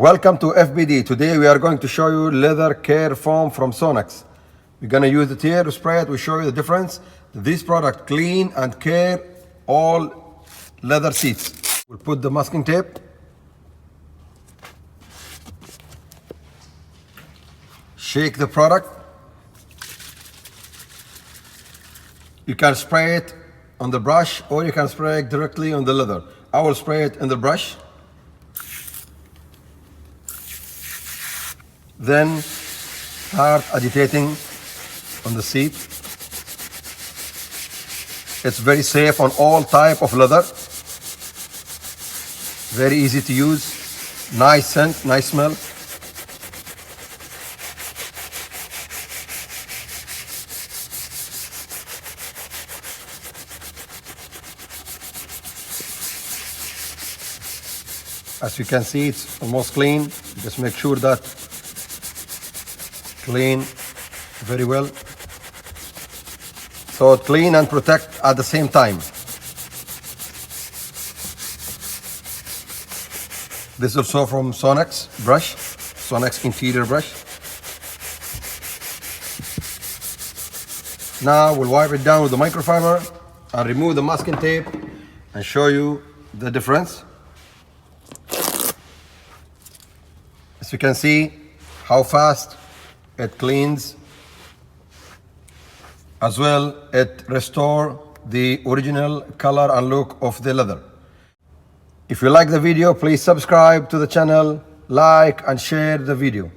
Welcome to FBD. Today we are going to show you leather care foam from SONAX. We're going to use it here to spray it. We show you the difference. This product clean and care all leather seats. We'll put the masking tape. Shake the product. You can spray it on the brush or you can spray it directly on the leather. I will spray it in the brush. Then start agitating on the seat. It's very safe on all type of leather. Very easy to use. Nice scent, nice smell. As you can see, it's almost clean. Just make sure that clean very well. So clean and protect at the same time. This is also from SONAX brush, SONAX interior brush. Now we'll wipe it down with the microfiber and remove the masking tape and show you the difference. As you can see how fast it cleans. As well, it restores the original color and look of the leather. If you like the video, please subscribe to the channel, like and share the video.